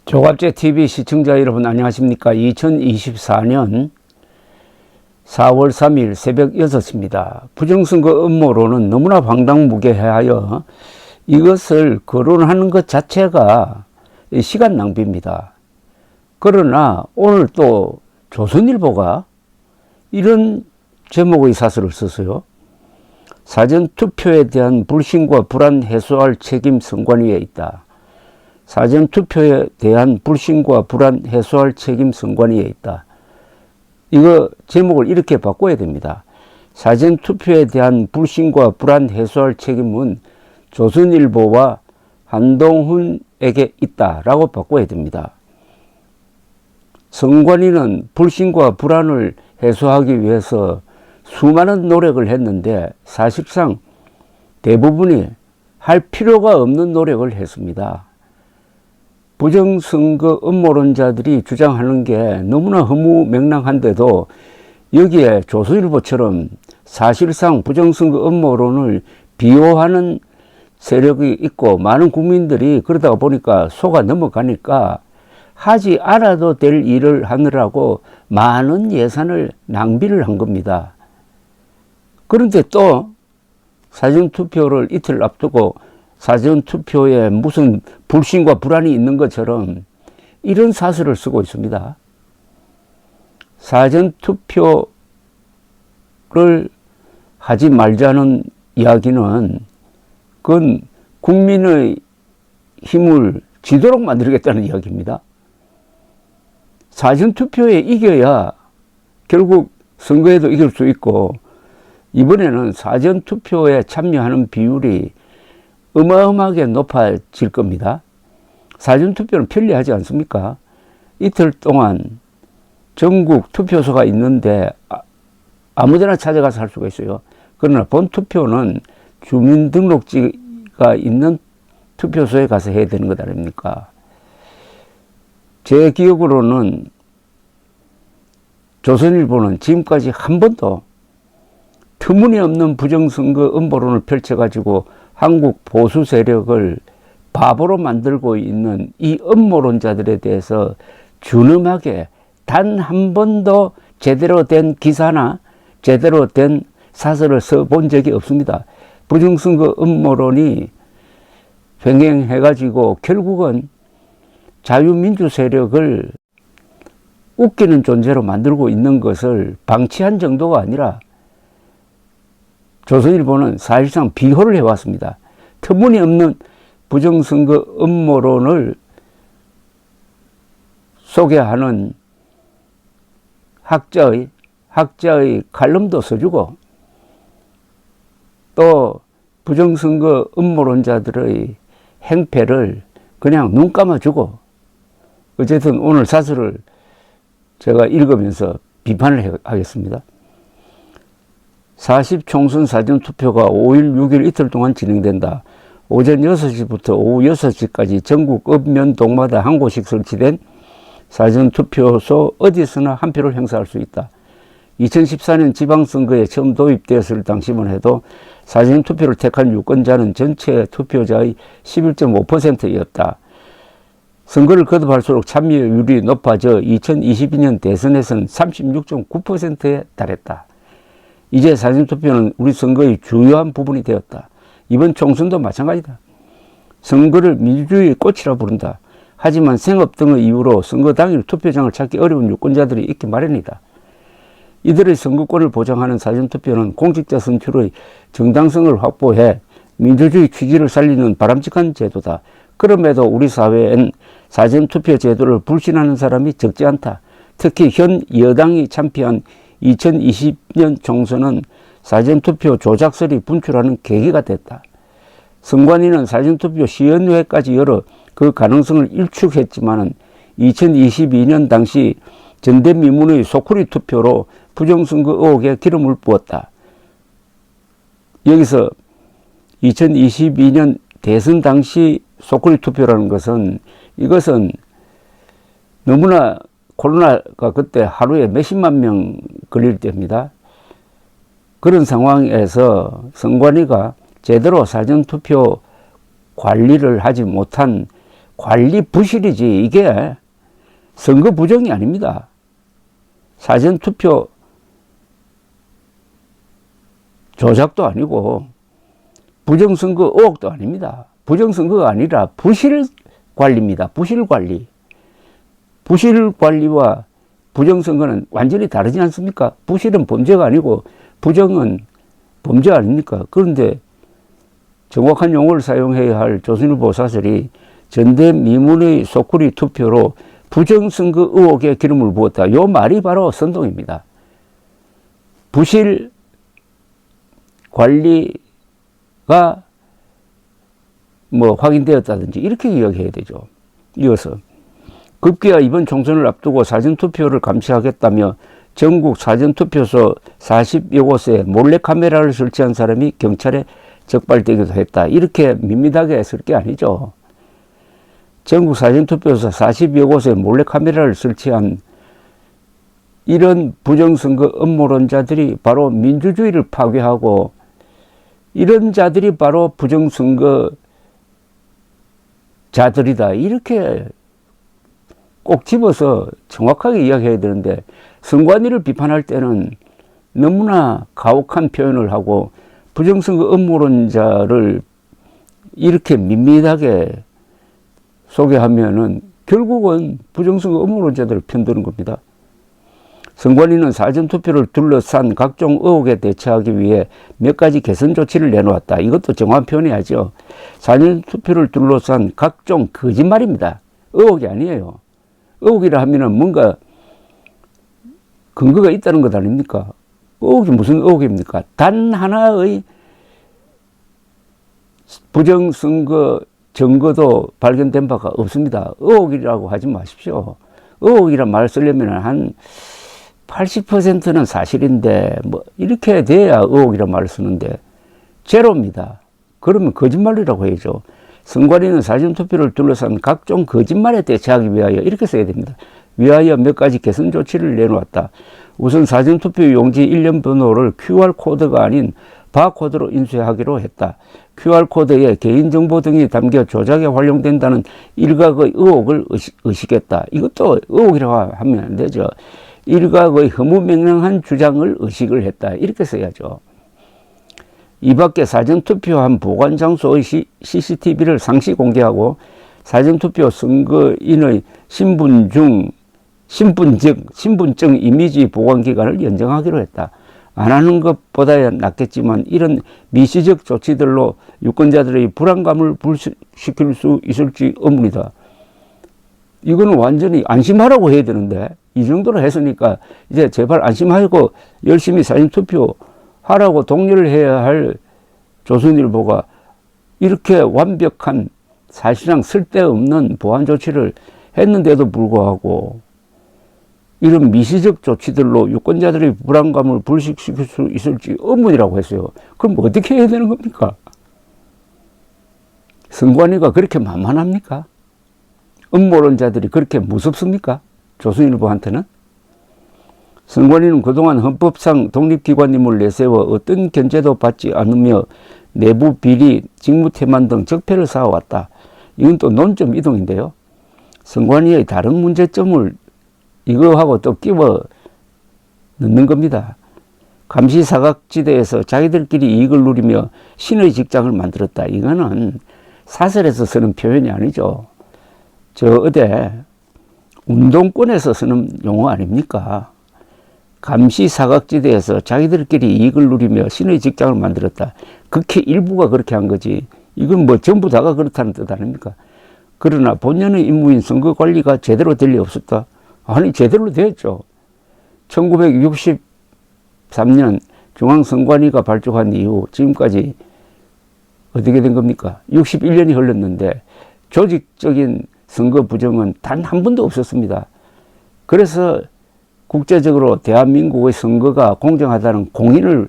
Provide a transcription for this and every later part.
조갑제 TV 시청자 여러분 안녕하십니까. 2024년 4월 3일 새벽 6시입니다. 부정선거 음모론은 너무나 황당무계하여 이것을 거론하는 것 자체가 시간 낭비입니다. 그러나 오늘 또 조선일보가 이런 제목의 사설을 썼어요. 사전투표에 대한 불신과 불안 해소할 책임 선관위에 있다. 사전투표에 대한 불신과 불안 해소할 책임 선관위에 있다. 이거 제목을 이렇게 바꿔야 됩니다. 사전투표에 대한 불신과 불안 해소할 책임은 조선일보와 한동훈에게 있다라고 바꿔야 됩니다. 선관위는 불신과 불안을 해소하기 위해서 수많은 노력을 했는데 사실상 대부분이 할 필요가 없는 노력을 했습니다. 부정선거 음모론자들이 주장하는 게 너무나 허무맹랑한데도 여기에 조선일보처럼 사실상 부정선거 음모론을 비호하는 세력이 있고 많은 국민들이 그러다 보니까 속아 넘어가니까 하지 않아도 될 일을 하느라고 많은 예산을 낭비를 한 겁니다. 그런데 또 사전투표를 이틀 앞두고 사전투표에 무슨 불신과 불안이 있는 것처럼 이런 사설을 쓰고 있습니다. 사전투표를 하지 말자는 이야기는 그건 국민의 힘을 지도록 만들겠다는 이야기입니다. 사전투표에 이겨야 결국 선거에도 이길 수 있고 이번에는 사전투표에 참여하는 비율이 어마어마하게 높아질 겁니다. 사전투표는 편리하지 않습니까? 이틀 동안 전국 투표소가 있는데 아무데나 찾아가서 할 수가 있어요. 그러나 본투표는 주민등록지가 있는 투표소에 가서 해야 되는 것 아닙니까? 제 기억으로는 조선일보는 지금까지 한 번도 터무니없는 부정선거 음모론을 펼쳐가지고 한국 보수 세력을 바보로 만들고 있는 이 음모론자들에 대해서 준엄하게 단 한 번도 제대로 된 기사나 제대로 된 사설을 써본 적이 없습니다. 부정선거 음모론이 횡행해가지고 결국은 자유민주 세력을 웃기는 존재로 만들고 있는 것을 방치한 정도가 아니라 조선일보는 사실상 비호를 해왔습니다. 터무니없는 부정선거 음모론을 소개하는 학자의 칼럼도 써주고 또 부정선거 음모론자들의 행패를 그냥 눈 감아주고 어쨌든 오늘 사설을 제가 읽으면서 비판을 하겠습니다. 40총선 사전투표가 5일, 6일 이틀 동안 진행된다. 오전 6시부터 오후 6시까지 전국 읍면 동마다 한 곳씩 설치된 사전투표소 어디서나 한 표를 행사할 수 있다. 2014년 지방선거에 처음 도입되었을 당시만 해도 사전투표를 택한 유권자는 전체 투표자의 11.5%였다. 선거를 거듭할수록 참여율이 높아져 2022년 대선에서는 36.9%에 달했다. 이제 사전투표는 우리 선거의 주요한 부분이 되었다. 이번 총선도 마찬가지다. 선거를 민주주의의 꽃이라 부른다. 하지만 생업 등의 이유로 선거 당일 투표장을 찾기 어려운 유권자들이 있기 마련이다. 이들의 선거권을 보장하는 사전투표는 공직자 선출의 정당성을 확보해 민주주의 취지를 살리는 바람직한 제도다. 그럼에도 우리 사회엔 사전투표 제도를 불신하는 사람이 적지 않다. 특히 현 여당이 참패한 2020년 총선은 사전투표 조작설이 분출하는 계기가 됐다. 선관위는 사전투표 시연회까지 열어 그 가능성을 일축했지만 2022년 당시 전대미문의 소쿠리 투표로 부정선거 의혹에 기름을 부었다. 여기서 2022년 대선 당시 소쿠리 투표라는 것은 이것은 너무나 코로나가 그때 하루에 몇십만 명 걸릴 때입니다. 그런 상황에서 선관위가 제대로 사전투표 관리를 하지 못한 관리 부실이지 이게 선거 부정이 아닙니다. 사전투표 조작도 아니고 부정선거 의혹도 아닙니다. 부정선거가 아니라 부실관리입니다. 부실관리. 부실관리와 부정선거는 완전히 다르지 않습니까? 부실은 범죄가 아니고 부정은 범죄 아닙니까? 그런데 정확한 용어를 사용해야 할 조선일보 사설이 전대미문의 소쿠리 투표로 부정선거 의혹에 기름을 부었다. 요 말이 바로 선동입니다. 부실 관리가 뭐 확인되었다든지 이렇게 이야기해야 되죠. 이어서 급기야 이번 총선을 앞두고 사전투표를 감시하겠다며 전국 사전투표소 40여 곳에 몰래카메라를 설치한 사람이 경찰에 적발되기도 했다. 이렇게 밋밋하게 쓸 게 아니죠. 전국 사전투표소 40여 곳에 몰래카메라를 설치한 이런 부정선거 음모론자들이 바로 민주주의를 파괴하고 이런 자들이 바로 부정선거 자들이다. 이렇게 꼭 집어서 정확하게 이야기해야 되는데 선관위를 비판할 때는 너무나 가혹한 표현을 하고 부정선거 음모론자를 이렇게 밋밋하게 소개하면은 결국은 부정선거 음모론자들을 편드는 겁니다. 선관위는 사전투표를 둘러싼 각종 의혹에 대처하기 위해 몇 가지 개선 조치를 내놓았다. 이것도 정확한 표현해야죠. 사전투표를 둘러싼 각종 거짓말입니다. 의혹이 아니에요. 의혹이라 하면은 뭔가 근거가 있다는 것 아닙니까? 의혹이 무슨 의혹입니까? 단 하나의 부정선거 증거도 발견된 바가 없습니다. 의혹이라고 하지 마십시오. 의혹이란 말을 쓰려면 한 80%는 사실인데 뭐 이렇게 돼야 의혹이란 말을 쓰는데 제로입니다. 그러면 거짓말이라고 해야죠. 선관위는 사전투표를 둘러싼 각종 거짓말에 대처하기 위하여 이렇게 써야 됩니다. 위하여 몇 가지 개선 조치를 내놓았다. 우선 사전투표 용지 일련 번호를 QR코드가 아닌 바코드로 인쇄하기로 했다. QR코드에 개인정보 등이 담겨 조작에 활용된다는 일각의 의혹을 의식했다. 이것도 의혹이라고 하면 안 되죠. 일각의 허무맹랑한 주장을 의식을 했다. 이렇게 써야죠. 이 밖에 사전투표한 보관장소의 CCTV를 상시 공개하고 사전투표 선거인의 신분증 이미지 보관기간을 연장하기로 했다. 안 하는 것보다 낫겠지만 이런 미시적 조치들로 유권자들의 불안감을 불식시킬 수 있을지 의문이다. 이거는 완전히 안심하라고 해야 되는데 이 정도로 했으니까 이제 제발 안심하고 열심히 사전투표 하라고 독려를 해야 할 조선일보가 이렇게 완벽한 사실상 쓸데없는 보안 조치를 했는데도 불구하고 이런 미시적 조치들로 유권자들의 불안감을 불식시킬 수 있을지 의문이라고 했어요. 그럼 어떻게 해야 되는 겁니까? 선관위가 그렇게 만만합니까? 음모론자들이 그렇게 무섭습니까? 조선일보한테는? 선관위는 그동안 헌법상 독립기관임을 내세워 어떤 견제도 받지 않으며 내부 비리, 직무태만 등 적폐를 쌓아왔다. 이건 또 논점 이동인데요. 선관위의 다른 문제점을 이거하고 또 끼워 넣는 겁니다. 감시 사각지대에서 자기들끼리 이익을 누리며 신의 직장을 만들었다. 이거는 사설에서 쓰는 표현이 아니죠. 어디 운동권에서 쓰는 용어 아닙니까? 감시 사각지대에서 자기들끼리 이익을 누리며 신의 직장을 만들었다. 극히 일부가 그렇게 한 거지. 이건 뭐 전부 다가 그렇다는 뜻 아닙니까? 그러나 본연의 임무인 선거관리가 제대로 될 리 없었다. 아니 제대로 됐죠. 1963년 중앙선관위가 발족한 이후 지금까지 어떻게 된 겁니까? 61년이 흘렀는데 조직적인 선거 부정은 단 한 번도 없었습니다. 그래서 국제적으로 대한민국의 선거가 공정하다는 공인을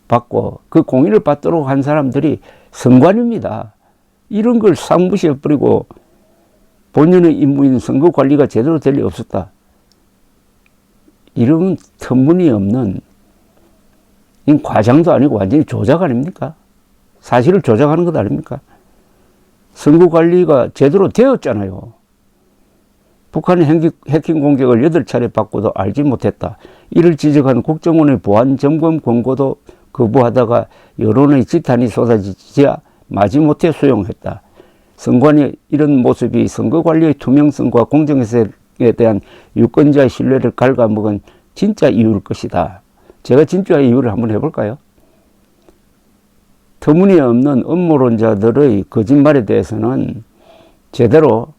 받고 그 공인을 받도록 한 사람들이 선관위입니다. 이런 걸 싹무시해버리고 본연의 임무인 선거관리가 제대로 될 리 없었다. 이런 터무니없는 과장도 아니고 완전히 조작 아닙니까? 사실을 조작하는 것 아닙니까? 선거 관리가 제대로 되었잖아요. 북한의 해킹 공격을 8차례 받고도 알지 못했다. 이를 지적한 국정원의 보안 점검 권고도 거부하다가 여론의 지탄이 쏟아지자 마지못해 수용했다. 선관위 이런 모습이 선거 관리의 투명성과 공정성에 대한 유권자의 신뢰를 갉아먹은 진짜 이유일 것이다. 제가 진짜 이유를 한번 해볼까요? 터무니없는 음모론자들의 거짓말에 대해서는 제대로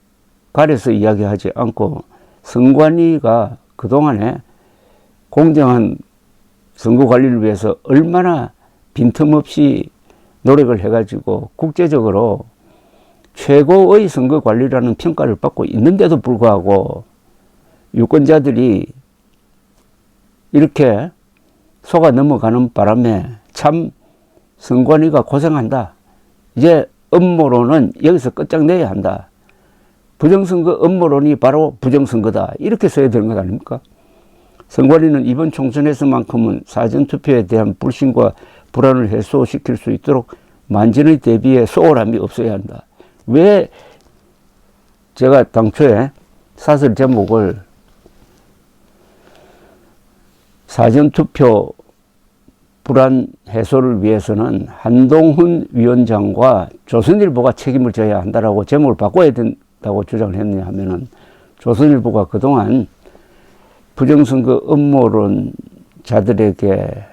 가려서 이야기하지 않고 선관위가 그동안에 공정한 선거 관리를 위해서 얼마나 빈틈없이 노력을 해가지고 국제적으로 최고의 선거 관리라는 평가를 받고 있는데도 불구하고 유권자들이 이렇게 속아 넘어가는 바람에 참 선관위가 고생한다. 이제 음모론은 여기서 끝장내야 한다. 부정선거 음모론이 바로 부정선거다. 이렇게 써야 되는 것 아닙니까? 선관위는 이번 총선에서만큼은 사전투표에 대한 불신과 불안을 해소시킬 수 있도록 만전의 대비에 소홀함이 없어야 한다. 왜 제가 당초에 사설 제목을 사전투표 불안 해소를 위해서는 한동훈 위원장과 조선일보가 책임을 져야 한다라고 제목을 바꿔야 된다고 주장을 했느냐 하면은 조선일보가 그동안 부정선거 음모론자들에게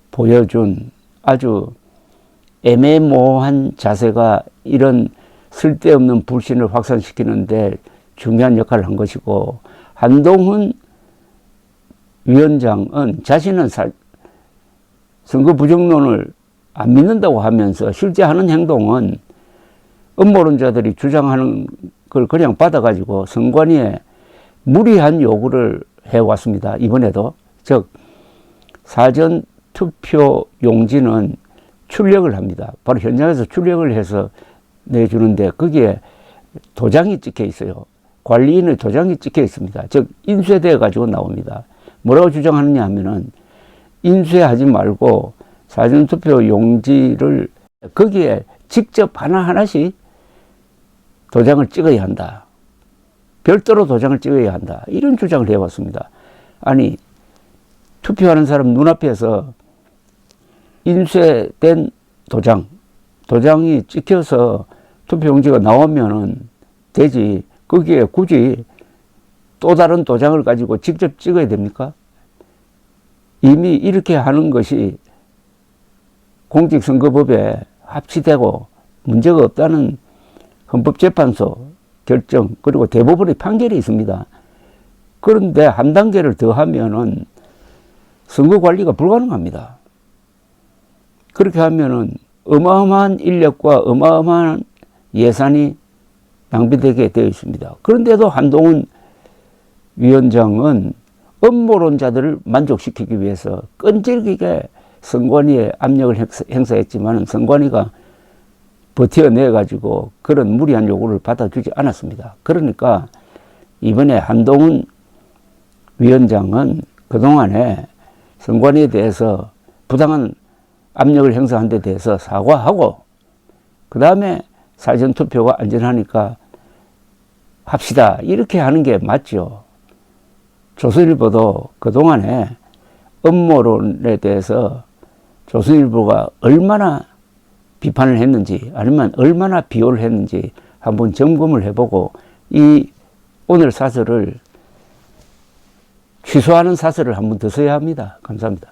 보여준 아주 애매모호한 자세가 이런 쓸데없는 불신을 확산시키는데 중요한 역할을 한 것이고, 한동훈 위원장은 자신은 선거 부정론을 안 믿는다고 하면서 실제 하는 행동은 음모론자들이 주장하는 걸 그냥 받아가지고 선관위에 무리한 요구를 해왔습니다. 이번에도. 즉 사전투표 용지는 출력을 합니다. 바로 현장에서 출력을 해서 내주는데 거기에 도장이 찍혀 있어요. 관리인의 도장이 찍혀 있습니다. 즉 인쇄되어 가지고 나옵니다. 뭐라고 주장하느냐 하면은 인쇄하지 말고 사전투표 용지를 거기에 직접 하나하나씩 도장을 찍어야 한다. 별도로 도장을 찍어야 한다. 이런 주장을 해왔습니다. 아니, 투표하는 사람 눈앞에서 인쇄된 도장이 찍혀서 투표용지가 나오면은 되지. 거기에 굳이 또 다른 도장을 가지고 직접 찍어야 됩니까? 이미 이렇게 하는 것이 공직선거법에 합치되고 문제가 없다는 헌법재판소 결정, 그리고 대법원의 판결이 있습니다. 그런데 한 단계를 더 하면은 선거 관리가 불가능합니다. 그렇게 하면은 어마어마한 인력과 어마어마한 예산이 낭비되게 되어 있습니다. 그런데도 한동훈 위원장은 음모론자들을 만족시키기 위해서 끈질기게 선관위에 압력을 행사했지만 선관위가 버텨내가지고 그런 무리한 요구를 받아주지 않았습니다. 그러니까 이번에 한동훈 위원장은 그동안에 선관위에 대해서 부당한 압력을 행사한 데 대해서 사과하고 그 다음에 사전투표가 안전하니까 합시다. 이렇게 하는 게 맞죠. 조선일보도 그동안에 음모론에 대해서 조선일보가 얼마나 비판을 했는지 아니면 얼마나 비호를 했는지 한번 점검을 해보고 이 오늘 사설을 취소하는 사설을 한번 더 써야 합니다. 감사합니다.